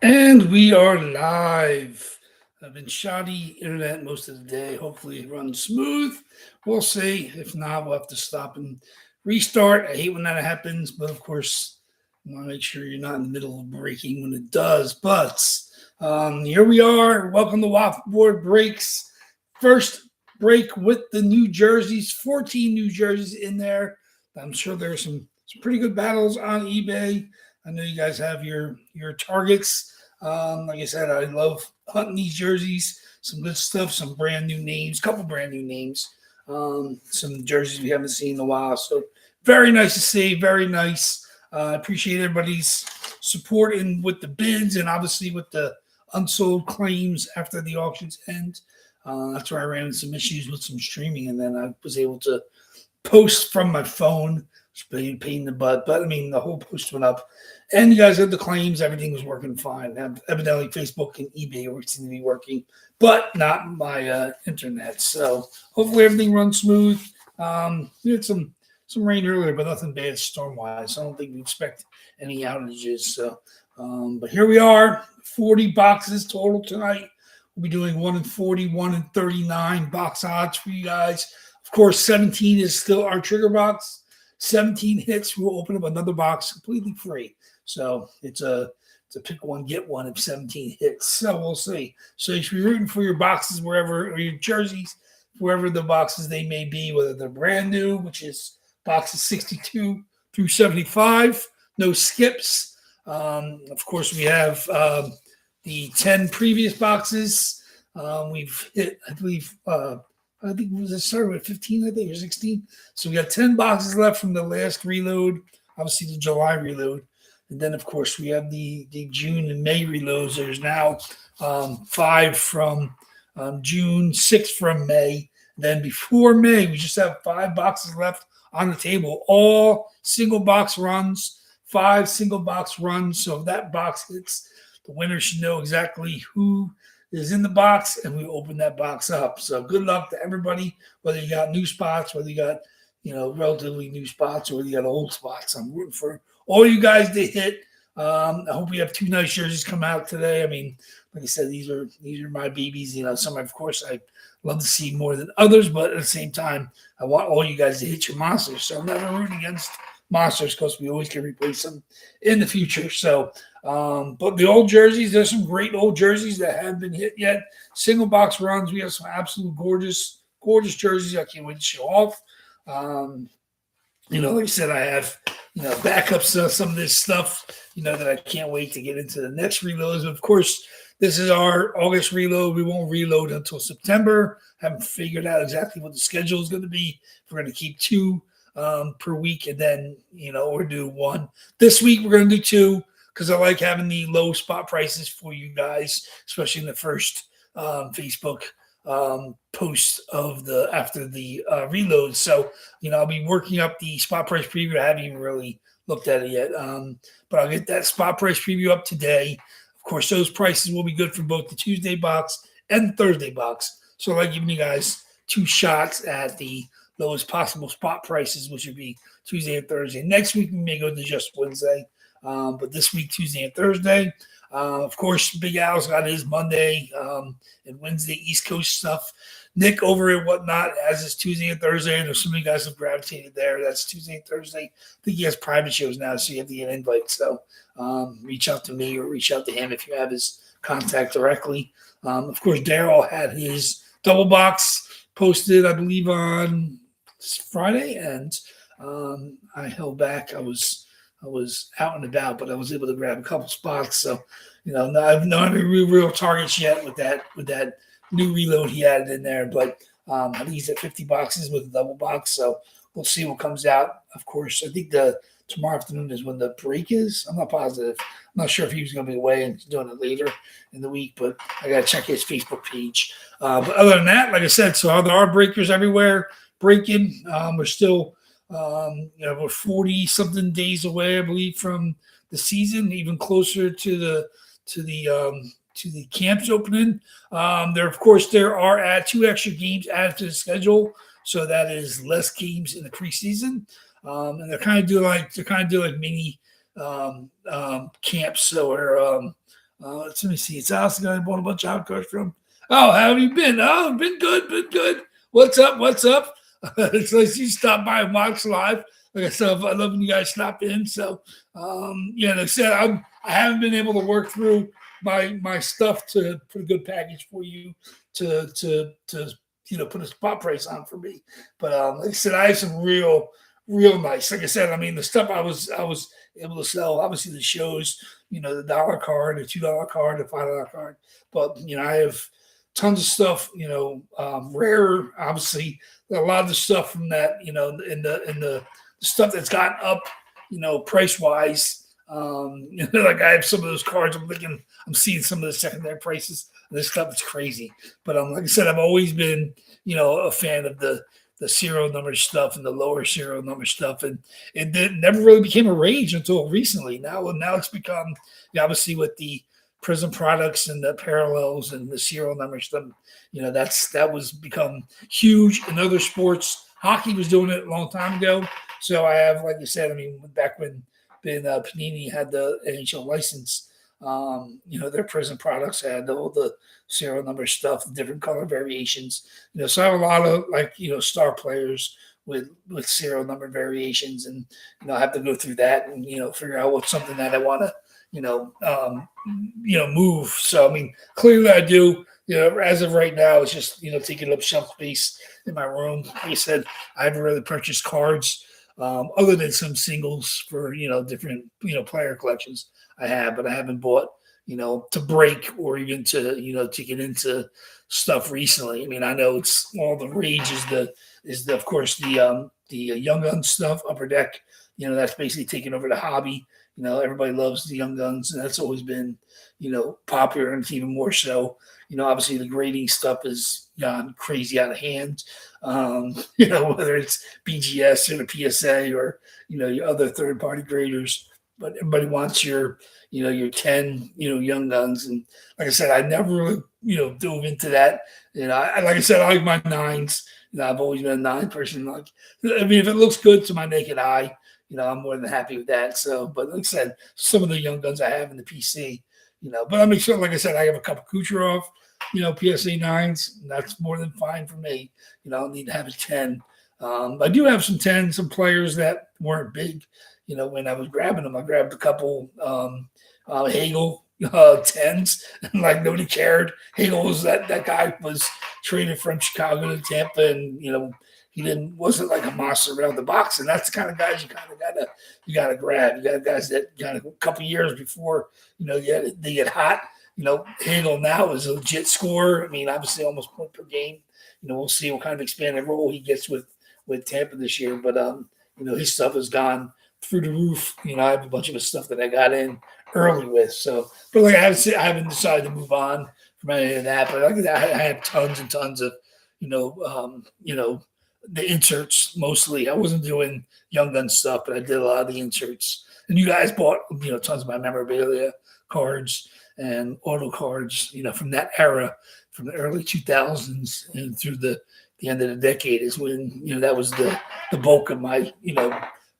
And we are live. I've been shoddy internet most of the day. Hopefully it runs smooth. We'll see. If not, we'll have to stop and restart. I hate when that happens, but of course, you want to make sure you're not in the middle of breaking when it does. But here we are. Welcome to WAFFLEBOARD Breaks. First break with the New Jerseys. 14 New Jerseys in there. I'm sure there's some pretty good battles on eBay. I know you guys have your targets. Like I said, I love hunting these jerseys. Some good stuff, some brand new names, couple brand new names. Some jerseys we haven't seen in a while. So very nice to see, very nice. I appreciate everybody's support in with the bids and obviously with the unsold claims after the auctions end. That's where I ran into some issues with some streaming, and then I was able to post from my phone. It's pain in the butt, but I mean, the whole post went up. And you guys had the claims. Everything was working fine. Evidently, Facebook and eBay seem to be working, but not my internet. So hopefully everything runs smooth. We had some rain earlier, but nothing bad storm-wise. I don't think we expect any outages. So, but here we are, 40 boxes total tonight. We'll be doing 1 in 40, 1 in 39 box odds for you guys. Of course, 17 is still our trigger box. 17 hits, we'll open up another box completely free. So it's a pick one, get one of 17 hits. So we'll see. So you should be rooting for your boxes wherever, or your jerseys, wherever the boxes they may be, whether they're brand new, which is boxes 62 through 75, no skips. Of course, we have the 10 previous boxes. We've hit, I believe it started with 15, I think, or 16. So we got 10 boxes left from the last reload, obviously the July reload. And then, of course, we have the June and May reloads. There's now 5 from June, 6 from May. Then before May, we just have 5 boxes left on the table. All single box runs, 5 single box runs. So if that box hits, the winner should know exactly who is in the box, and we open that box up. So good luck to everybody, whether you got new spots, whether you got, relatively new spots, or whether you got old spots. I'm rooting for all you guys to hit. I hope we have 2 nice jerseys come out today. I mean, like I said, these are my babies. Some, of course, I love to see more than others, but at the same time, I want all you guys to hit your monsters. So I'm never rooting against monsters because we always can replace them in the future. So, but the old jerseys, there's some great old jerseys that haven't been hit yet. Single box runs, we have some absolute gorgeous jerseys I can't wait to show off. Like I said, I have backups of some of this stuff, that I can't wait to get into the next reloads. Of course, this is our August reload. We won't reload until September. Haven't figured out exactly what the schedule is going to be. We're going to keep 2 per week, and then or do 1 this week. We're going to do 2 because I like having the low spot prices for you guys, especially in the first Facebook post of after the reload. So I'll be working up the spot price preview. I haven't even really looked at it yet, but I'll get that spot price preview up today. Of course, those prices will be good for both the Tuesday box and the Thursday box. So I like giving you guys 2 shots at the lowest possible spot prices, which would be Tuesday and Thursday. Next week, we may go to just Wednesday, but this week, Tuesday and Thursday. Of course, Big Al's got his Monday and Wednesday East Coast stuff. Nick over at Whatnot has his Tuesday and Thursday, and there's so many guys have gravitated there. That's Tuesday and Thursday. I think he has private shows now, so you have to get invites. So reach out to me or reach out to him if you have his contact directly. Of course, Daryl had his double box posted, I believe, on Friday, and I held back. I was out and about, but I was able to grab a couple spots. So, I have no real targets yet with that new reload he added in there. But I think he's at 50 boxes with a double box. So we'll see what comes out. Of course, I think tomorrow afternoon is when the break is. I'm not positive. I'm not sure if he was going to be away and doing it later in the week, but I got to check his Facebook page. But other than that, like I said, so there are breakers everywhere breaking. We're still we're 40 something days away, I believe, from the season, even closer to the camps opening. There are 2 extra games added to the schedule, so that is less games in the preseason. And they're kind of doing like mini camps, or Let me see. It's Alice, the guy I bought a bunch of hot cards from. Oh, how have you been? Oh, been good, been good. What's up? What's up? It's nice you stop by and watch live. Like I said, I love when you guys stop in. So, yeah, like I said, I haven't been able to work through my stuff to put a good package for you to put a spot price on for me. But like I said, I have some real nice. Like I said, I mean the stuff I was able to sell. Obviously the shows, the dollar card, the $2 card, the $5 card. But I have tons of stuff. Rare. Obviously, a lot of the stuff from that. In the stuff that's gotten up. Price wise. Like I have some of those cards. I'm seeing some of the secondary prices. This stuff is crazy. But like I said, I've always been, a fan of the serial number stuff and the lower serial number stuff, and never really became a rage until recently. Now it's become, obviously with the Prism products and the parallels and the serial number stuff. That was become huge in other sports. Hockey was doing it a long time ago. So I have, like you said, I mean, back when Panini had the NHL license, their Prism products had all the serial number stuff, different color variations. So I have a lot of star players with serial number variations, and I have to go through that and figure out what's something that I want to move. So I mean, clearly I do. As of right now, it's just taking up shelf space in my room. Like I said, I haven't really purchased cards other than some singles for different player collections I have, but I haven't bought to break or even to get into stuff recently. I mean, I know it's all the rage is of course the Young Guns stuff, Upper Deck. That's basically taking over the hobby. Everybody loves the Young Guns, and that's always been popular, and it's even more so. Obviously the grading stuff has gone crazy out of hand. Whether it's BGS or the PSA or your other third party graders, but everybody wants your 10 Young Guns. And like I said, I never really dove into that. Like I said, I like my nines. I've always been a nine person. Like, I mean, if it looks good to my naked eye, I'm more than happy with that. So, but like I said, some of the Young Guns I have in the PC, but I mean, sure, like I said, I have a couple Kucherov, PSA nines, and that's more than fine for me. I don't need to have a 10. I do have some 10, some players that weren't big. When I was grabbing them, I grabbed a couple Hagel 10s, and like nobody cared. Hagel was that guy was traded from Chicago to Tampa, and he wasn't like a monster around the box, and that's the kind of guys you kind of gotta grab. You got guys that got a couple years before they get hot. Hagel now is a legit scorer. I mean, obviously almost point per game. We'll see what kind of expanded role he gets with Tampa this year, but his stuff has gone through the roof. I have a bunch of his stuff that I got in early with. So, but like I haven't decided to move on from any of that. But I have tons and tons of the inserts mostly. I wasn't doing Young Gun stuff, but I did a lot of the inserts. And you guys bought tons of my memorabilia cards and auto cards, from that era, from the early 2000s and through the end of the decade is when that was the bulk of my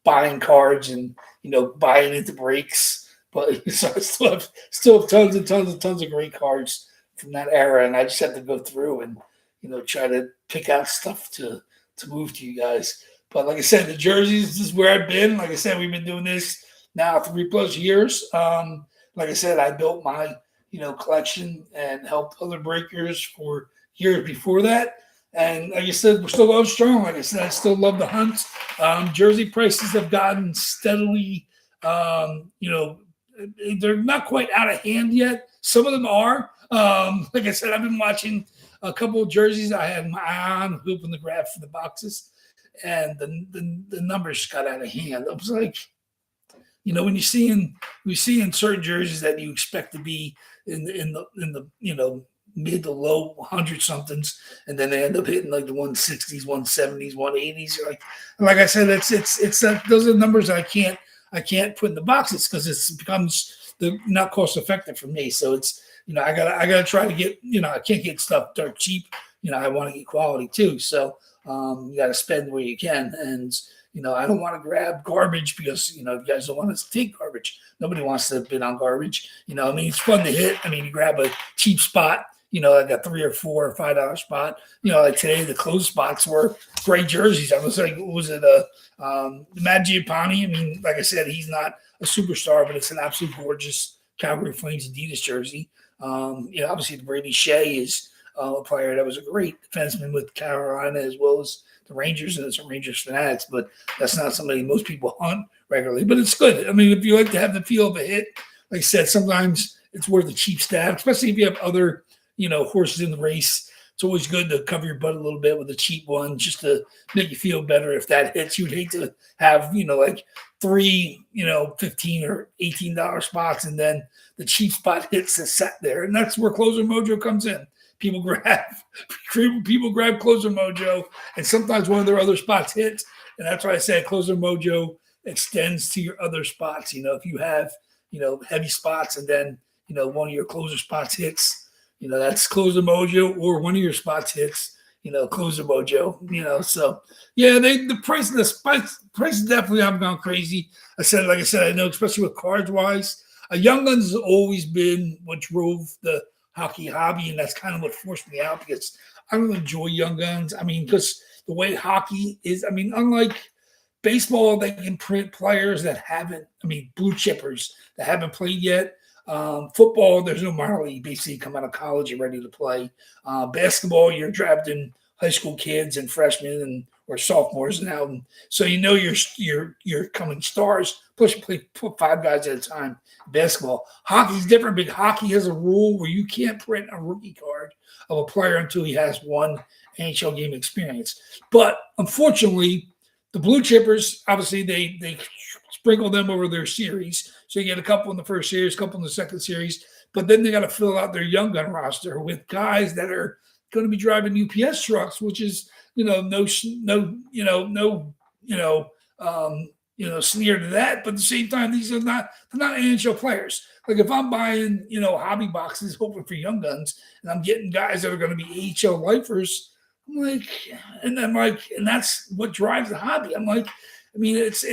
buying cards and buying into breaks. But so I still have tons and tons and tons of great cards from that era, and I just have to go through and try to pick out stuff to move to you guys. But like I said, the jerseys, this is where I've been. Like I said, we've been doing this now 3+ years. Like I said, I built my collection and helped other breakers for years before that. And like I said, we're still going strong. Like I said, I still love the hunt. Jersey prices have gotten steadily, they're not quite out of hand yet. Some of them are. Like I said, I've been watching a couple of jerseys. I had my eye on hoping to grab for the boxes, and the numbers got out of hand. I was like, when you're seeing certain jerseys that you expect to be in the mid to low 100 somethings, and then they end up hitting like the 160s, 170s, 180s. Like I said, it's those are numbers I can't put in the boxes because it becomes not cost effective for me. So it's I gotta try to get I can't get stuff dirt cheap. I want to get quality too. So you got to spend where you can, and I don't want to grab garbage because, you guys don't want us to take garbage. Nobody wants to bid on garbage. I mean, it's fun to hit. I mean, you grab a cheap spot, like a $3 or $4 or $5 spot. Like today, the closed spots were great jerseys. I was like, what was it? Matt Giampani. I mean, like I said, he's not a superstar, but it's an absolute gorgeous Calgary Flames Adidas jersey. Obviously, Brady Shea is a player that was a great defenseman with Carolina as well as the Rangers, and some Rangers fanatics, but that's not somebody most people hunt regularly. But it's good. I mean, if you like to have the feel of a hit, like I said, sometimes it's worth a cheap stab, especially if you have other, horses in the race. It's always good to cover your butt a little bit with a cheap one just to make you feel better if that hits. You would hate to have, like three, $15 or $18 spots, and then the cheap spot hits that sat there. And that's where Closer Mojo comes in. People grab Closer Mojo, and sometimes one of their other spots hits. And that's why I say Closer Mojo extends to your other spots. If you have, heavy spots and then, one of your closer spots hits, that's Closer Mojo, or one of your spots hits, Closer Mojo, so yeah, the price prices definitely haven't gone crazy. Like I said, I know, especially with cards wise, Young Guns has always been what drove the hockey hobby, and that's kind of what forced me out because I don't enjoy Young Guns. I mean, because the way hockey is, I mean, unlike baseball, they can print players that haven't, blue chippers that haven't played yet. Football, there's no minor league. Basically, you come out of college, you're ready to play. Basketball, you're drafting high school kids and freshmen or sophomores now, and so you're coming stars. Plus, you put 5 guys at a time. Basketball, hockey's different. Big hockey has a rule where you can't print a rookie card of a player until he has one NHL game experience. But unfortunately, the blue chippers, obviously, they sprinkle them over their series. So you get a couple in the first series, a couple in the second series, but then they got to fill out their Young Gun roster with guys that are going to be driving UPS trucks, which is, no sneer to that. But at the same time, they're not NHL players. Like if I'm buying, hobby boxes hoping for Young Guns, and I'm getting guys that are going to be AHL lifers, and that's what drives the hobby. I'm like, it's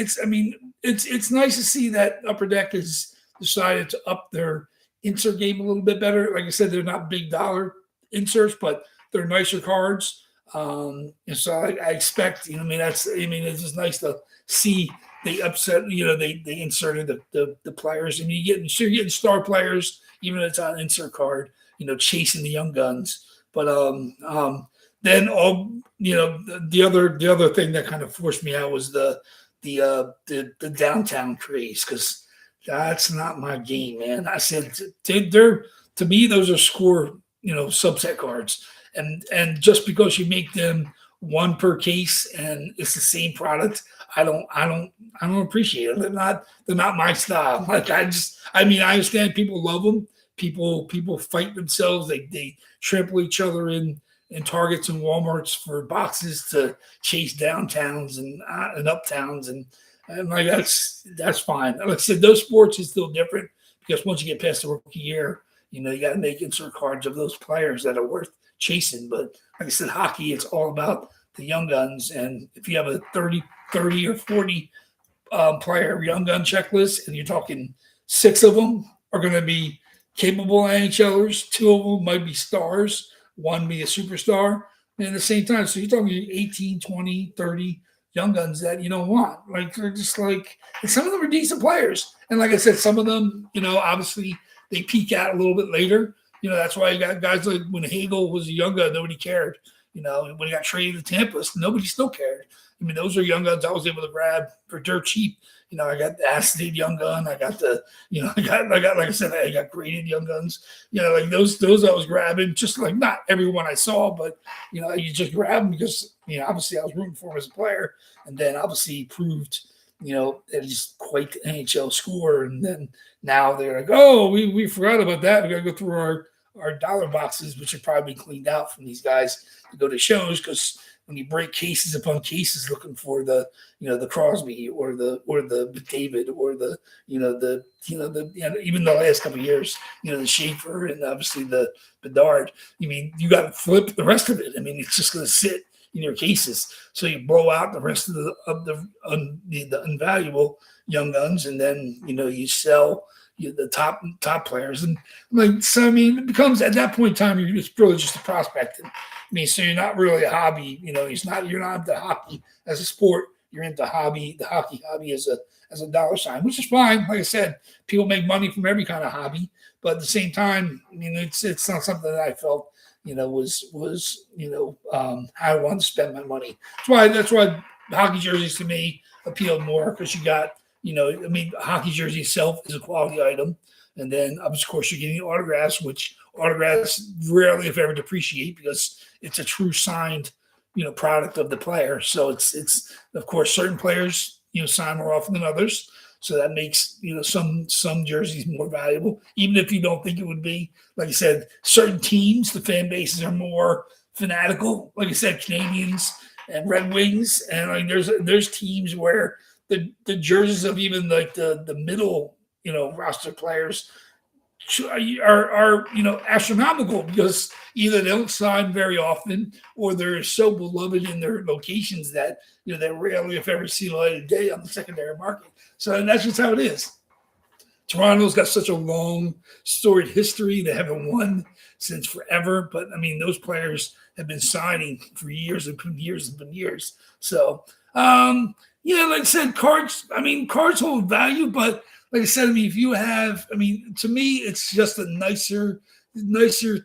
nice to see that Upper Deck has decided to up their insert game a little bit better. Like I said, they're not big dollar inserts, but they're nicer cards. And so I expect, it's just nice to see they upset, they inserted the players. I mean, you're getting star players, even if it's on an insert card, chasing the Young Guns. But then the other thing that kind of forced me out was the downtown craze, because that's not my game, man. I said to me those are score subset cards, and just because you make them one per case and it's the same product, I don't appreciate it. They're not my style. Like I understand people love them. People fight themselves. They trample each other in Targets and Walmarts for boxes to chase downtowns and uptowns, and like that's fine. Like I said, those sports is still different because once you get past the rookie year, you got to make insert cards of those players that are worth chasing. But like I said, hockey, it's all about the Young Guns, and if you have a 30 or 40 player Young Gun checklist, and you're talking 6 of them are going to be capable NHLers, 2 of them might be stars, 1 be a superstar, and at the same time, so you're talking 18, 20, 30 Young Guns that you don't want. Like, they're just like, and some of them are decent players. And like I said, some of them, obviously they peak out a little bit later. That's why you got guys like when Hagel was a Young Gun, nobody cared. When he got traded to Tampa, nobody still cared. Those are Young Guns I was able to grab for dirt cheap. I got the Acid Young Gun. I got the, I got like I said, I got graded Young Guns. Like those I was grabbing, just like not everyone I saw, but you just grab them because obviously I was rooting for him as a player, and then obviously he proved that he's quite the NHL scorer. And then now they're like, oh, we forgot about that. We got to go through our dollar boxes, which are probably cleaned out from these guys to go to shows, because when you break cases upon cases looking for the the Crosby or the David or even the last couple of years, the Schaefer and obviously the Bedard, you got to flip the rest of it. It's just going to sit in your cases. So you blow out the rest of the invaluable young guns, and then you sell the top players. And so I mean, it becomes at that point in time it's really just a prospecting. I mean, so you're not really a hobby. You're not into hockey as a sport. You're into the hockey hobby as a dollar sign, which is fine. Like I said, people make money from every kind of hobby, but at the same time, I mean, it's not something that I felt was how I wanted to spend my money. That's why hockey jerseys to me appealed more, because you got I mean, a hockey jersey itself is a quality item, and then of course you're getting autographs, which autographs rarely, if ever, depreciate because it's a true signed product of the player. So it's of course certain players sign more often than others. So that makes some jerseys more valuable, even if you don't think it would be. Like I said, certain teams, the fan bases are more fanatical. Like I said, Canadians and Red Wings, and like there's teams where the jerseys of even like the middle roster players are astronomical, because either they don't sign very often or they're so beloved in their locations that they rarely, if ever, see the light of day on the secondary market. So that's just how it is. Toronto's got such a long, storied history. They haven't won since forever, but I mean, those players have been signing for years and years and years. So, like I said, cards hold value, but like I said, I mean, if you have, I mean, to me, it's just a nicer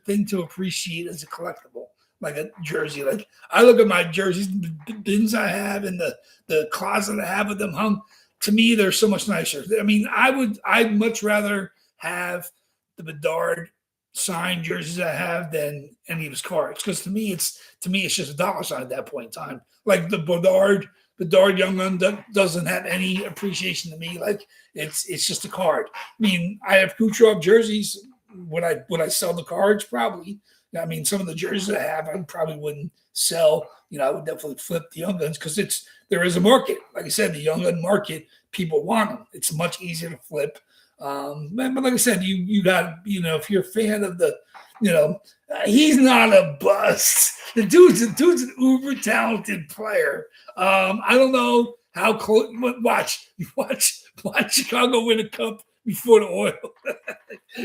thing to appreciate as a collectible, like a jersey. Like I look at my jerseys, the bins I have, and the closet I have with them hung. To me, they're so much nicer. I mean, I'd much rather have the Bedard signed jerseys I have than any of his cards, because to me, it's just a dollar sign at that point in time. Like the Bedard young gun doesn't have any appreciation to me. Like it's just a card. I mean, I have Kucherov jerseys. Would I sell the cards? Probably. I mean, some of the jerseys I have, I probably wouldn't sell. I would definitely flip the young guns, because there is a market. Like I said, the young gun market, people want them. It's much easier to flip. But like I said, you got if you're a fan of the, he's not a bust. The dude's an uber talented player. I don't know how close. Watch Chicago win a cup before the Oil.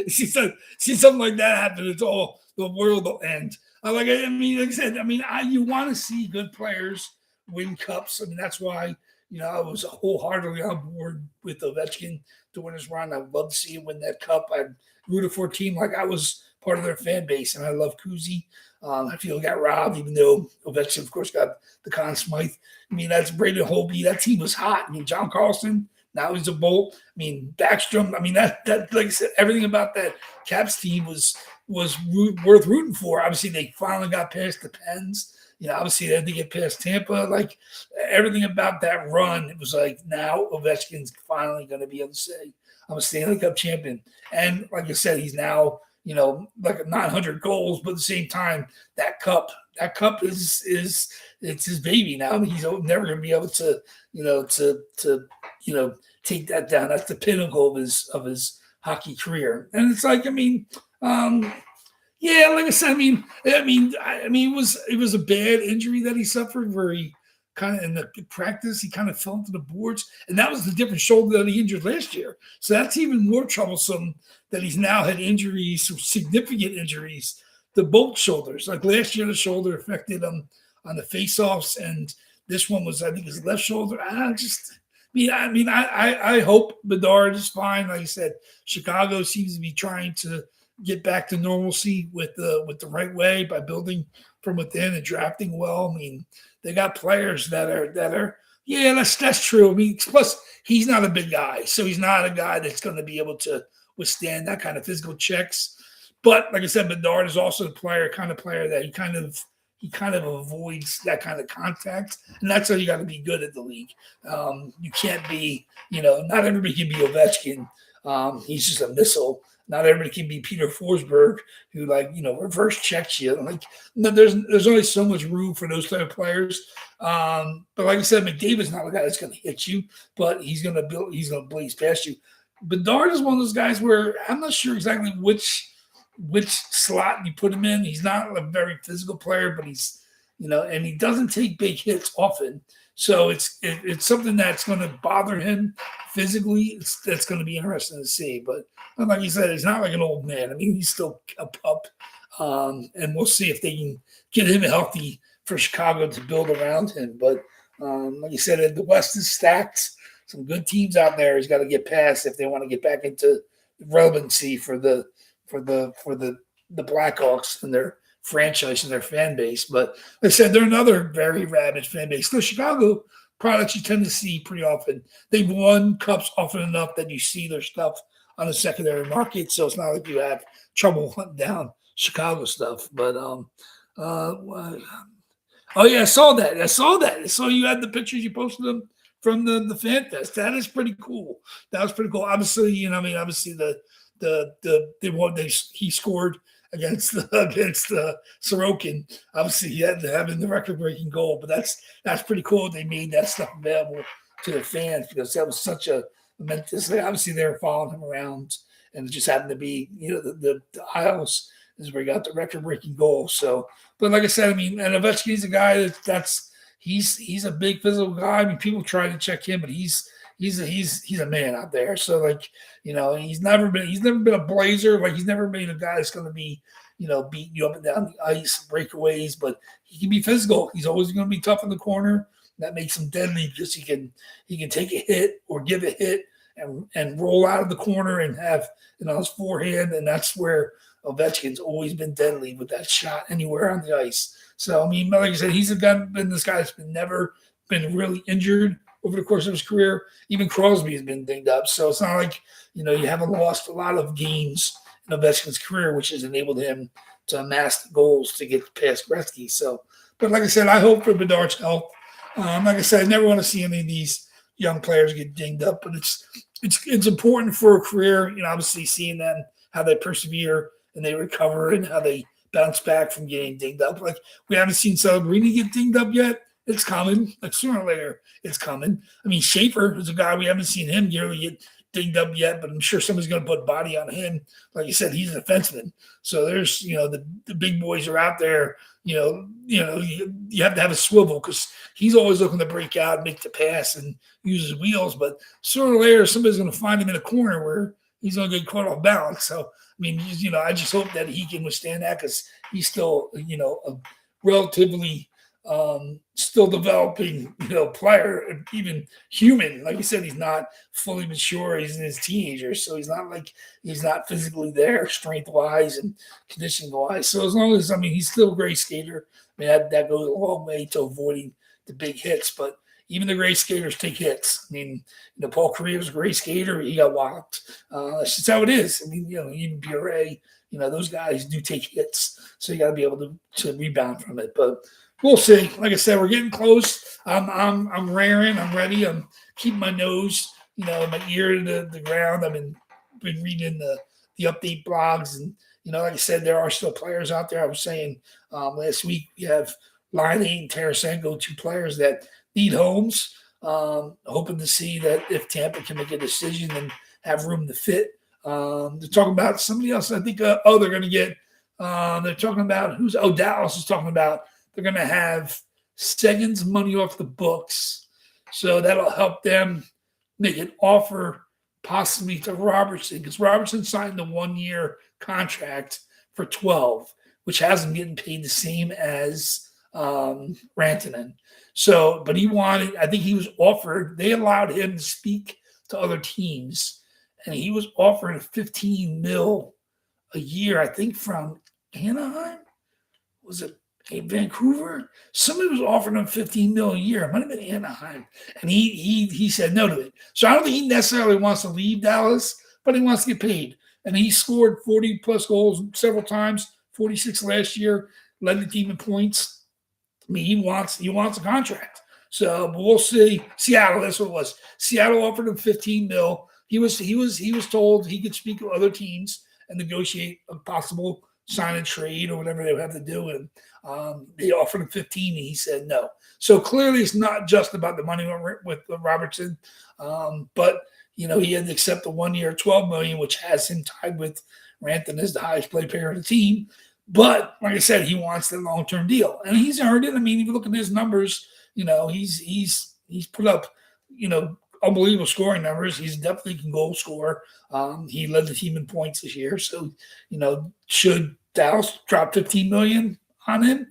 see something like that happen, it's all the world will end. Like I said, you want to see good players win cups. I mean, that's why I was wholeheartedly on board with Ovechkin to win his run. I'd love to see him win that cup. I'd rooted for a team like I was part of their fan base, and I love Kuzi. I feel he got robbed, even though Ovechkin, of course, got the Conn Smythe. I mean, that's Braden Holtby. That team was hot. I mean, John Carlson, now he's a Bolt. I mean, Backstrom. I mean, that like I said, everything about that Caps team was worth rooting for. Obviously, they finally got past the Pens. Obviously they had to get past Tampa. Like everything about that run, it was like, now Ovechkin's finally going to be able to say, I'm a Stanley Cup champion. And like I said, he's now, like 900 goals, but at the same time, that cup is it's his baby now. I mean, he's never going to be able to, take that down. That's the pinnacle of his hockey career. And it's like, yeah, like I said, it was a bad injury that he suffered, where he kind of in the practice he kind of fell into the boards, and that was the different shoulder that he injured last year. So that's even more troublesome that he's now had injuries, significant injuries to both shoulders. Like last year, the shoulder affected him on the faceoffs, and this one was, I think, his left shoulder. I hope Bedard is fine. Like I said, Chicago seems to be trying to get back to normalcy with the right way by building from within and drafting well. I mean, they got players that are yeah, that's true. I mean, plus he's not a big guy, so he's not a guy that's going to be able to withstand that kind of physical checks. But like I said, Bedard is also the kind of player that he kind of avoids that kind of contact, and that's how you got to be good at the league. You can't be, not everybody can be Ovechkin. He's just a missile. Not everybody can be Peter Forsberg, who reverse checks you. Like, no, there's only so much room for those type of players. But like I said, McDavid's not a guy that's going to hit you, but he's going to blaze past you. Bedard is one of those guys where I'm not sure exactly which slot you put him in. He's not a very physical player, but he's and he doesn't take big hits often. So it's something that's going to bother him physically. That's going to be interesting to see. But like you said, he's not like an old man. I mean, he's still a pup. And we'll see if they can get him healthy for Chicago to build around him. But like you said, the West is stacked. Some good teams out there. He's got to get past if they want to get back into relevancy for the Blackhawks and their franchise and their fan base. But like I said, they're another very rabid fan base. The Chicago products you tend to see pretty often. They've won cups often enough that you see their stuff on the secondary market. So it's not like you have trouble hunting down Chicago stuff. But oh yeah, I saw that. I saw you had the pictures you posted them from the fan fest. That is pretty cool. That was pretty cool. Obviously, obviously the one he scored against Sorokin. Obviously, he had to have in the record-breaking goal, but that's pretty cool. They made that stuff available to the fans because that was such a momentous. Obviously, they were following him around, and it just happened to be the aisles is where he got the record-breaking goal. So, but like I said, and Ovechkin's a guy he's a big physical guy. I mean, people try to check him, but he's a man out there. So he's never been a blazer. Like he's never been a guy that's going to be, beating you up and down the ice, breakaways, but he can be physical. He's always going to be tough in the corner. That makes him deadly because he can take a hit or give a hit and roll out of the corner and have, his forehand. And that's where Ovechkin's always been deadly with that shot anywhere on the ice. So, like I said, he's been this guy that's never been really injured over the course of his career. Even Crosby has been dinged up. So it's not like, you haven't lost a lot of games in Ovechkin's career, which has enabled him to amass the goals to get past Gretzky. So, but like I said, I hope for Bedard's health. Like I said, I never want to see any of these young players get dinged up, but it's important for a career, obviously seeing them, how they persevere and they recover and how they bounce back from getting dinged up. Like we haven't seen Celebrini get dinged up yet. It's coming. Like sooner or later, it's coming. Schaefer is a guy we haven't seen him really get dinged up yet, but I'm sure somebody's going to put body on him. Like you said, he's a defenseman. So there's, the big boys are out there. You have to have a swivel because he's always looking to break out, and make the pass, and use his wheels. But sooner or later, somebody's going to find him in a corner where he's going to get caught off balance. So I just hope that he can withstand that because he's still, a relatively still developing, player, even human. Like you said, he's not fully mature. He's in his teenagers, so he's not physically there, strength wise and conditioning wise. So as long as he's still a great skater. That goes a long way to avoiding the big hits. But even the great skaters take hits. Paul Kariya was a great skater. He got whopped. That's just how it is. Even Bure, those guys do take hits. So you got to be able to rebound from it. But we'll see. Like I said, we're getting close. I'm raring. I'm ready. I'm keeping my nose, my ear to the ground. I've been reading the update blogs. And, like I said, there are still players out there. I was saying last week we have Line 8 and Tarasenko, two players that need homes. Hoping to see that if Tampa can make a decision and have room to fit. They're talking about somebody else. I think, they're going to get they're talking about Dallas is talking about they're going to have Seguin's money off the books. So that'll help them make an offer possibly to Robertson because Robertson signed the 1-year contract for 12, which has him getting paid the same as Rantanen. So, but I think he was offered, they allowed him to speak to other teams, and he was offered $15 million a year, I think from Anaheim. Was it Vancouver? Somebody was offering him $15 million a year. It might have been Anaheim. And he said no to it. So I don't think he necessarily wants to leave Dallas, but he wants to get paid. And he scored 40-plus goals several times, 46 last year, led the team in points. He wants a contract. So we'll see. Seattle, that's what it was. Seattle offered him $15 million. He was told he could speak to other teams and negotiate a possible sign and trade or whatever they would have to do. And they offered him 15 and he said no. So clearly it's not just about the money with Robertson. But he had to accept the 1 year, $12 million, which has him tied with Rantanen as the highest paid player on the team. But like I said, he wants the long-term deal, and he's earned it. I mean, if you look at his numbers, he's put up, unbelievable scoring numbers. He's definitely can goal score. He led the team in points this year. So, should Dallas drop 15 million on him?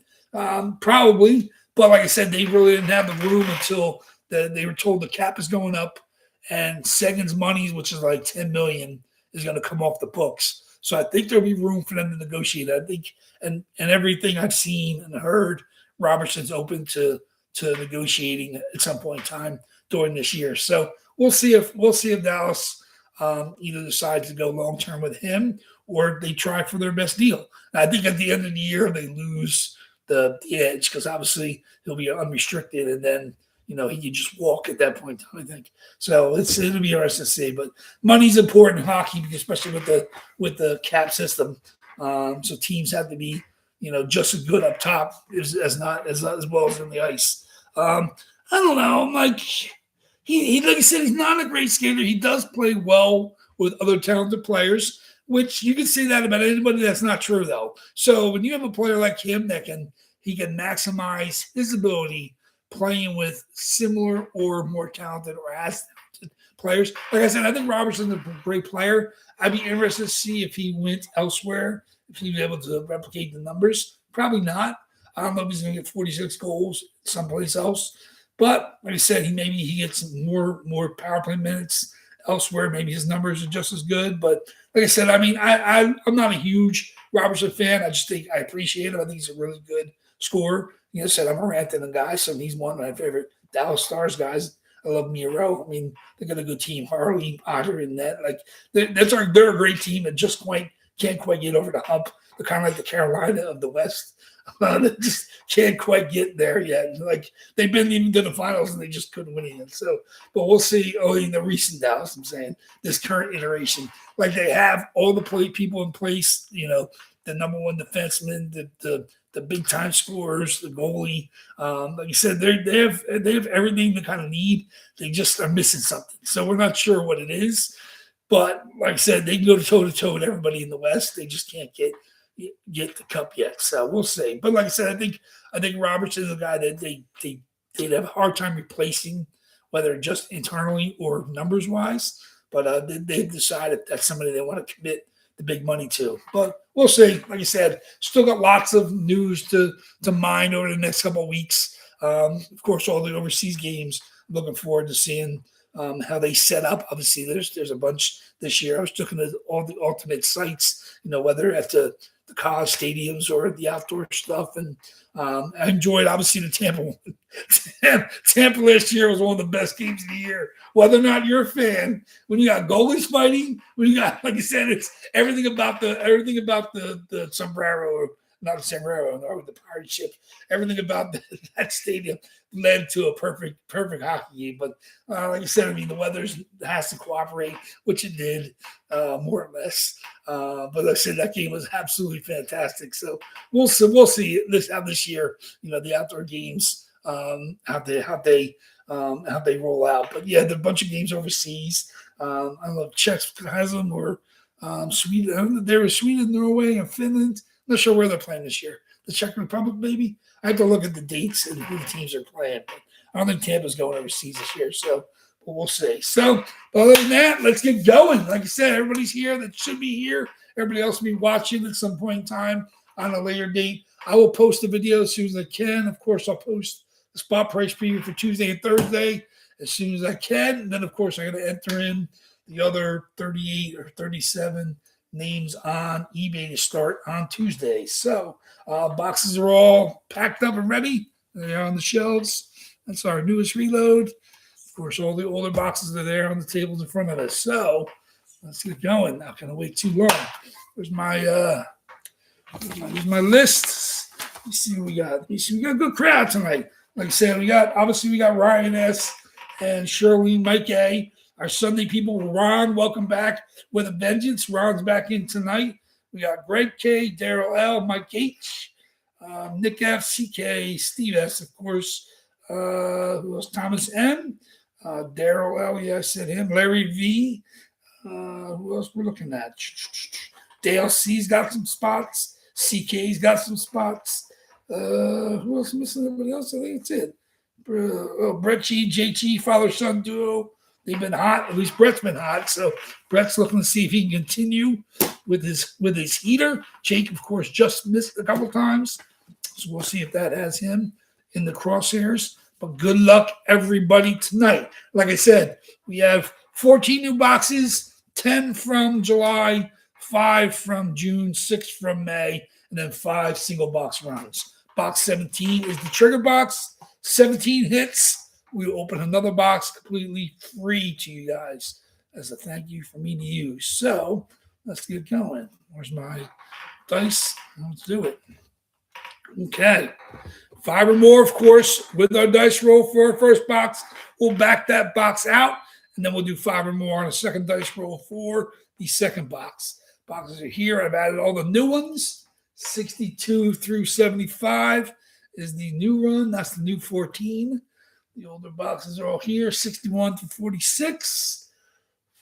Probably. But like I said, they really didn't have the room until they were told the cap is going up, and Seguin's money, which is like 10 million, is going to come off the books. So I think there'll be room for them to negotiate. I think, and everything I've seen and heard, Robertson's open to negotiating at some point in time during this year. So we'll see if Dallas either decides to go long term with him or they try for their best deal. And I think at the end of the year they lose the edge because obviously he'll be unrestricted, and then he can just walk at that point in time, I think. So it'll be interesting to see. But money's important in hockey, especially with the cap system. So teams have to be just as good up top as not as well as on the ice. I don't know. Like he like I said, he's not a great skater. He does play well with other talented players, which you can say that about anybody. That's not true though. So when you have a player like him he can maximize his ability playing with similar or more talented or as talented players. Like I said, I think Robertson's a great player. I'd be interested to see if he went elsewhere, if he was able to replicate the numbers. Probably not. I don't know if he's going to get 46 goals someplace else. But like I said, maybe he gets more power play minutes elsewhere. Maybe his numbers are just as good. But like I said, I mean, I'm not a huge Robertson fan. I just think I appreciate him. I think he's a really good scorer. Said I'm a Rantanen guy, so he's one of my favorite Dallas Stars guys. I love Miro. I mean, they got a good team. Harley, Otter, and that. Like they're a great team and just can't quite get over the hump. They're kind of like the Carolina of the West. They just can't quite get there yet. Like they've been even to the finals and they just couldn't win it. So, but we'll see. Oh, in the recent Dallas, I'm saying this current iteration, like they have all the people in place. The number one defenseman, the big time scorers, the goalie. Like you said, they have everything they kind of need. They just are missing something. So we're not sure what it is. But like I said, they can go toe to toe with everybody in the West. They just can't get the cup yet. So we'll see. But like I said, I think Robertson is a guy that they'd have a hard time replacing, whether just internally or numbers wise. But they decide if that's somebody they want to commit the big money to. But we'll see. Like I said, still got lots of news to mine over the next couple of weeks. Of course, all the overseas games. I'm looking forward to seeing how they set up. Obviously, there's a bunch this year. I was looking at all the alternate sites, whether at the college stadiums or the outdoor stuff. And I enjoyed, obviously, the Tampa one. Tampa last year was one of the best games of the year. Whether or not you're a fan, when you got goalies fighting, when you got, like I said, it's everything about the sombrero, or not the sombrero, or the pirate ship. Everything about that stadium led to a perfect hockey game. But like I said, I mean, the weather has to cooperate, which it did, more or less. But like I said, that game was absolutely fantastic. So we'll see this year, the outdoor games, how they roll out. But yeah, there are a bunch of games overseas. I don't know if Czech has them or Sweden. There was Sweden, Norway, and Finland. I'm not sure where they're playing this year. The Czech Republic, maybe. I have to look at the dates and who the teams are playing. But I don't think Tampa's going overseas this year, so but we'll see. So other than that, let's get going. Like I said, everybody's here that should be here. Everybody else will be watching at some point in time on a later date. I will post the video as soon as I can. Of course, I'll post the spot price preview for Tuesday and Thursday as soon as I can. And then, of course, I got to enter in the other 38 or 37 names on eBay to start on Tuesday. So boxes are all packed up and ready. They're on the shelves. That's our newest reload. Of course, all the older boxes are there on the tables in front of us. So let's get going. Not going to wait too long. Here's my list. Let's see what we got. We got a good crowd tonight. Like I said, we got Ryan S. and Shirley, Mike A. Our Sunday people, Ron, welcome back with a vengeance. Ron's back in tonight. We got Greg K, Daryl L, Mike H, Nick F, CK, Steve S, of course. Who else? Thomas M, Daryl L, yeah, I said him. Larry V. Who else we're looking at? Dale C's got some spots. CK's got some spots. Who else missing? Everybody else? I think it's it. Brett G, JT, father-son duo. They've been hot. At least Brett's been hot. So Brett's looking to see if he can continue with his heater. Jake, of course, just missed a couple times. So we'll see if that has him in the crosshairs. But good luck, everybody, tonight. Like I said, we have 14 new boxes, 10 from July, 5 from June, 6 from May, and then 5 single box runs. Box 17 is the trigger box. 17 hits. We'll open another box completely free to you guys as a thank you for me to use. So let's get going. Where's my dice? Let's do it. Okay. 5 or more, of course, with our dice roll for our first box. We'll back that box out, and then we'll do 5 or more on a second dice roll for the second box. Boxes are here. I've added all the new ones. 62 through 75 is the new run. That's the new 14. The older boxes are all here. 61 through 46,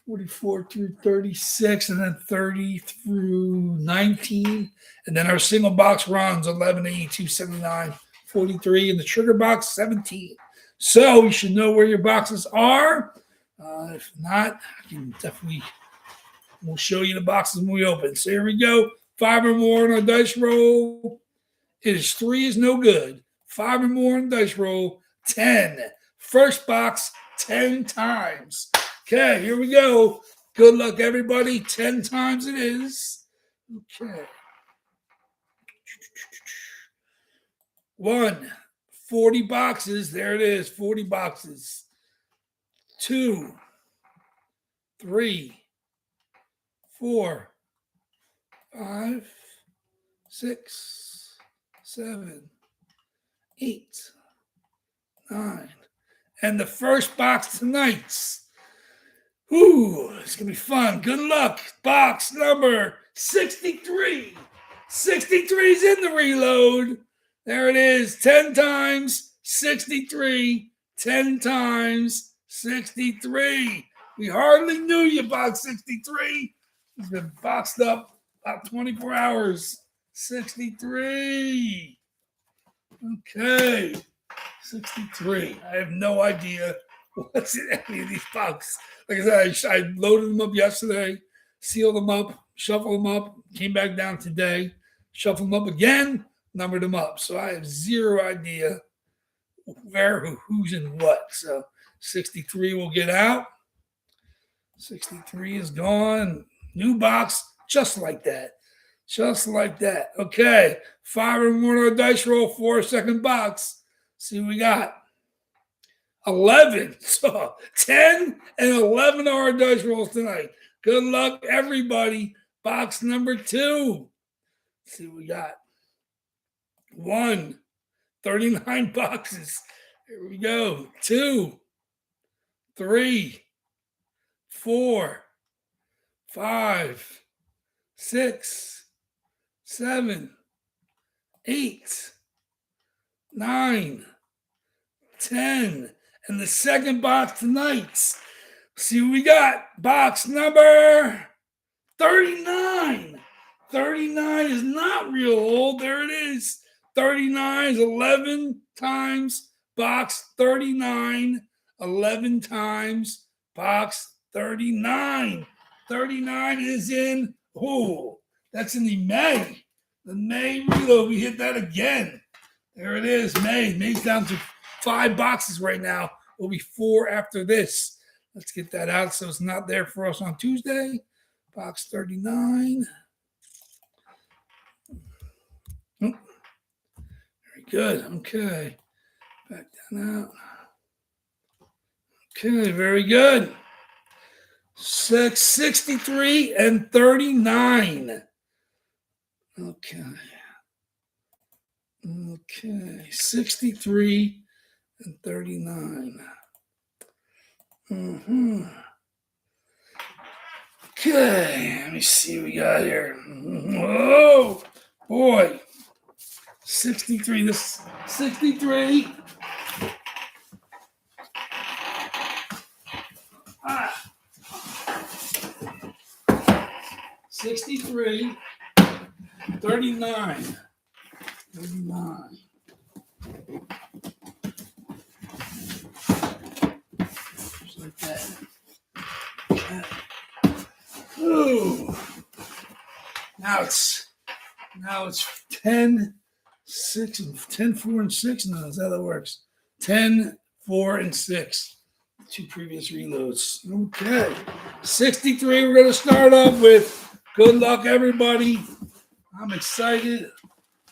44 through 36, and then 30 through 19. And then our single box runs 11, 82, 79, 43, and the trigger box 17. So you should know where your boxes are. If not, I can definitely we'll show you the boxes when we open. So here we go. 5 or more on our dice roll. It is 3 is no good. 5 or more on dice roll. 10. First box 10 times. Okay, here we go. Good luck, everybody. 10 times it is. Okay. 1. 40 boxes. There it is. 40 boxes. 2. 3. 4. 5. 6. 7. 8. 9. And the first box tonight's. Ooh, it's going to be fun. Good luck. Box number 63. 63 is in the reload. There it is. 10 times 63. 10 times 63. We hardly knew you, box 63. It's been boxed up about 24 hours. 63. Okay. 63. I have no idea what's in any of these boxes. Like I said, I loaded them up yesterday, sealed them up, shuffled them up, came back down today, shuffled them up again, numbered them up. So I have zero idea where, who's, and what. So 63 will get out. 63 is gone. New box, just like that. Just like that. Okay. 5 or more on our dice roll for a second box. See what we got. 11. So 10 and 11 are our dice rolls tonight. Good luck, everybody. Box number 2. Let's see what we got. 1. 39 boxes. Here we go. 2. 3. 4. 5. 6. 7. 8. 9. 10. And the second box tonight's. See what we got. Box number 39. 39 is not real old. There it is. 39 is 11 times box 39. 11 times box 39. 39 is in, that's in the May. The May reload. We hit that again. There it is. May's down to 5 boxes right now. Will be 4 after this. Let's get that out so it's not there for us on Tuesday. Box 39. Oh, very good. Okay. Back down out. Okay, very good. 63 and 39. Okay. Okay. 63 and 39. Okay, let me see what we got here. Oh, boy. 63. This 63. 63. 39. 39. Just like that. Okay. Ooh. Now it's 10, 6, and 10, 4, and 6. No, that's how that works. 10, 4, and 6. 2 previous reloads. Okay. 63 we're going to start off with. Good luck, everybody. I'm excited.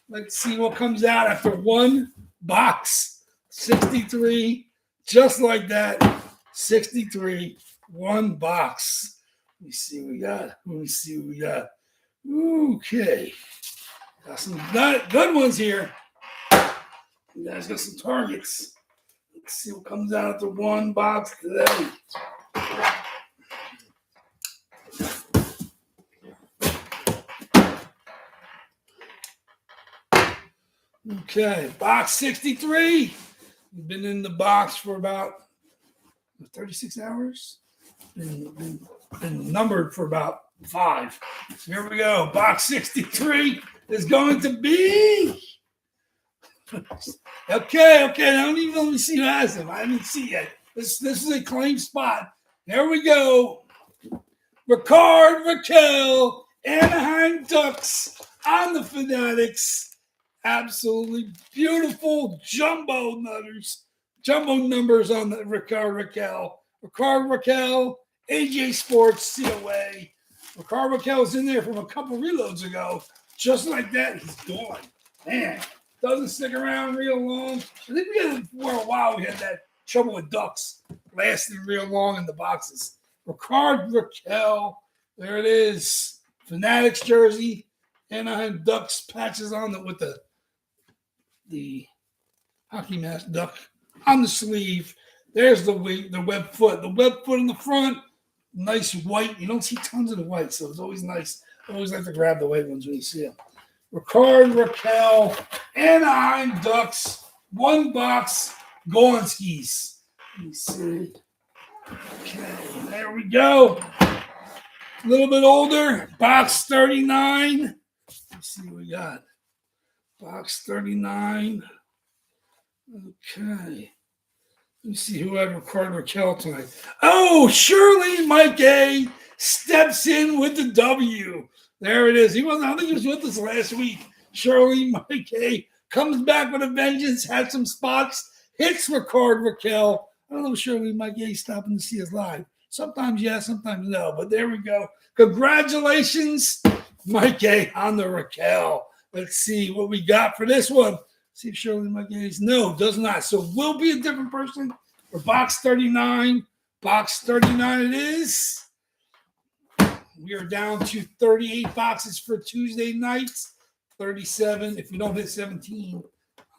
Let's see what comes out after one box. 63, just like that. 63, one box. Let me see what we got. Let me see what we got. Okay. Got some good ones here. You guys got some targets. Let's see what comes out after one box today. Okay, box 63. We've been in the box for about 36 hours. Been numbered for about 5. So here we go. Box 63 is going to be. Okay. Don't even let me see who has them. I didn't see it. This is a claim spot. There we go. Ricard Raquel, Anaheim Ducks on the Fanatics. Absolutely beautiful jumbo numbers on the Ricard Raquel. Ricard Raquel, AJ Sports, COA. Ricard Raquel was in there from a couple reloads ago. Just like that, he's gone. Man, doesn't stick around real long. I think we had for a while. We had that trouble with Ducks lasting real long in the boxes. Ricard Raquel, there it is. Fanatics jersey, Anaheim Ducks patches on it with the hockey mask duck on the sleeve. There's the web foot. The web foot in the front, nice white. You don't see tons of the white, so it's always nice. I always like to grab the white ones when you see them. Ricard Raquel, Anaheim Ducks, one box, Gonskis. Let me see. Okay, there we go. A little bit older, box 39. Let's see what we got. Box 39. Okay. Let me see who had Ricard Raquel tonight. Oh, Shirley Mike A steps in with the W. There it is. I don't think he was with us last week. Shirley Mike A comes back with a vengeance, had some spots, hits Ricard Raquel. I don't know if Shirley Mike A stopping to see us live. Sometimes yes, sometimes no. But there we go. Congratulations, Mike A on the Raquel. Let's see what we got for this one. See if Shirley Mike A does not. So we'll be a different person for box 39. Box 39 it is. We are down to 38 boxes for Tuesday nights. 37 if you don't hit 17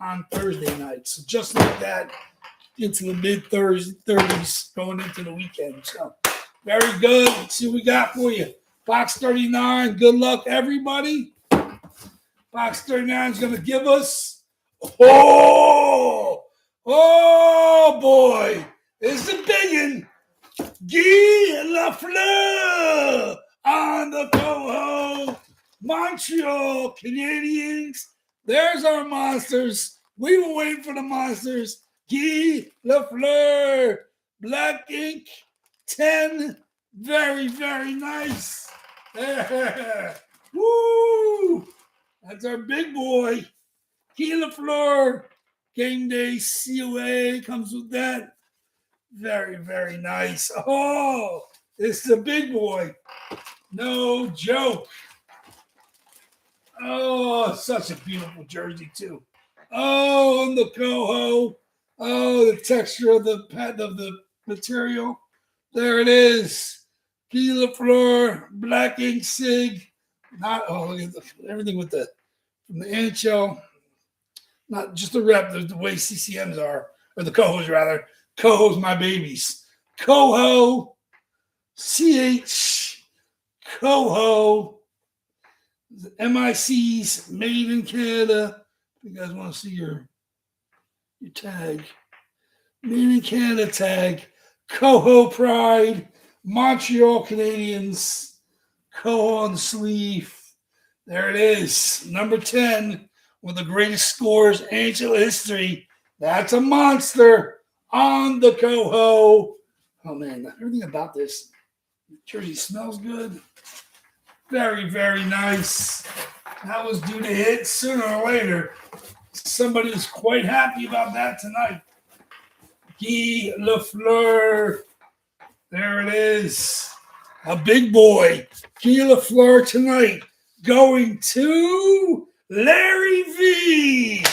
on Thursday night. So just like that, into the mid-30s going into the weekend. So very good. Let's see what we got for you. Box 39. Good luck, everybody. Box 39 is going to give us. Oh boy. It's a big one. Guy Lafleur on the Coho. Montreal Canadiens. There's our monsters. We were waiting for the monsters. Guy Lafleur. Black ink. 10. Very, very nice. Woo! That's our big boy. Guy Lafleur. Game day COA comes with that. Very, very nice. Oh, it's the big boy. No joke. Oh, such a beautiful jersey, too. Oh, and the Coho. Oh, the texture of the material. There it is. Guy Lafleur, black ink sig. Look at everything with from the NHL. Not just the rep, the way CCMs are, or the Cohos rather. Cohos, my babies. Coho, CH, Coho, MICs, made in Canada. If you guys want to see your tag. Made in Canada tag. Coho Pride, Montreal Canadiens, Coho on the sleeve. There it is. Number 10, one of the greatest scores in NHL history. That's a monster on the coho. Oh, man, everything about this jersey smells good. Very, very nice. That was due to hit sooner or later. Somebody is quite happy about that tonight. Guy Lafleur. There it is. A big boy. Guy Lafleur tonight going to Larry V.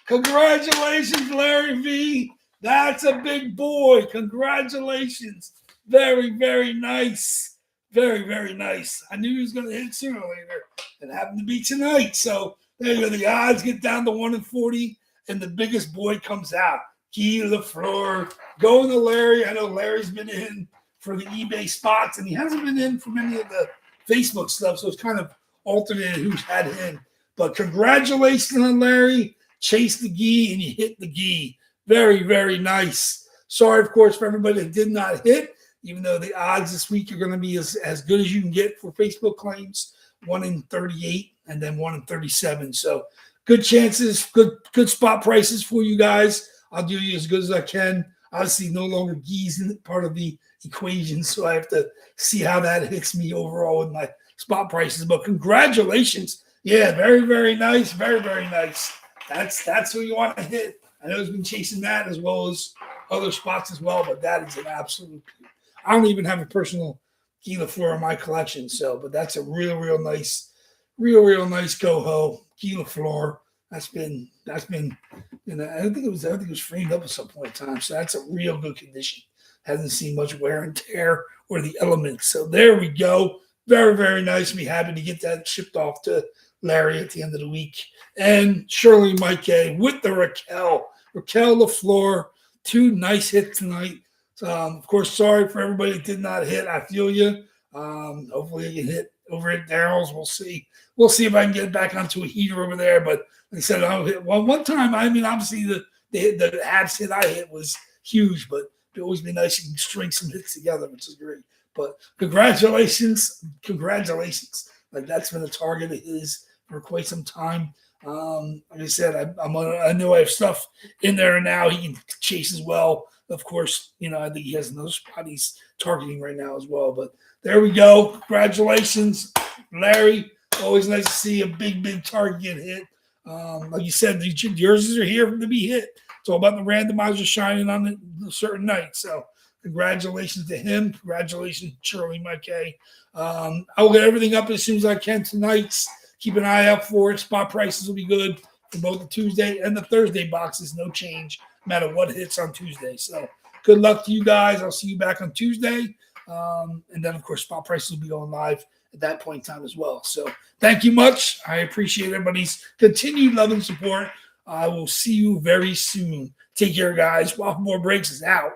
Congratulations, Larry V. That's a big boy. Congratulations. Very, very nice. Very, very nice. I knew he was going to hit sooner or later. It happened to be tonight. So there you go. The odds get down to 1 in 40, and the biggest boy comes out. Guy Lafleur. Going to Larry. I know Larry's been in for the eBay spots, and he hasn't been in for many of the Facebook stuff, so it's kind of alternated who's had him. But congratulations on Larry. Chase the Guy, and you hit the Guy. Very, very nice. Sorry, of course, for everybody that did not hit, even though the odds this week are going to be as good as you can get for Facebook claims, 1 in 38 and then 1 in 37. So good chances, good spot prices for you guys. I'll do you as good as I can. Obviously, no longer Guy's part of the equation, so I have to see how that hits me overall with my spot prices. But congratulations. Yeah, very, very nice. Very, very nice. That's who you want to hit. I know he's been chasing that as well as other spots as well, but that is an absolute. I don't even have a personal Guy Lafleur in my collection, but that's a real nice coho. Guy Lafleur. That's been. I think it was framed up at some point in time. So that's a real good condition. Hasn't seen much wear and tear or the elements. So there we go. Very, very nice. Be happy to get that shipped off to Larry at the end of the week. And Shirley Mike K with the Raquel Lafleur. 2 nice hits tonight. Of course, sorry for everybody that did not hit. I feel you. Hopefully you can hit over at Daryl's. We'll see. We'll see if I can get back onto a heater over there. But like I said, I'll hit one time. I mean, obviously the abs hit I hit was huge, but it'd always be nice you can string some hits together, which is great. But congratulations. Like that's been a target of his for quite some time. Like I said, I know I have stuff in there now. He can chase as well. Of course, I think he has another spot he's targeting right now as well. But there we go. Congratulations, Larry. Always nice to see a big target get hit. Like you said, the jerseys are here to be hit. It's all about the randomizer shining on a certain night. So congratulations to him. Congratulations, Shirley Mike K. I will get everything up as soon as I can tonight. Keep an eye out for it. Spot prices will be good for both the Tuesday and the Thursday boxes. No change, no matter what hits on Tuesday. So good luck to you guys. I'll see you back on Tuesday. And then, of course, spot prices will be going live at that point in time as well. So thank you much. I appreciate everybody's continued love and support. I will see you very soon. Take care, guys. WAFFLEBOARD Breaks is out.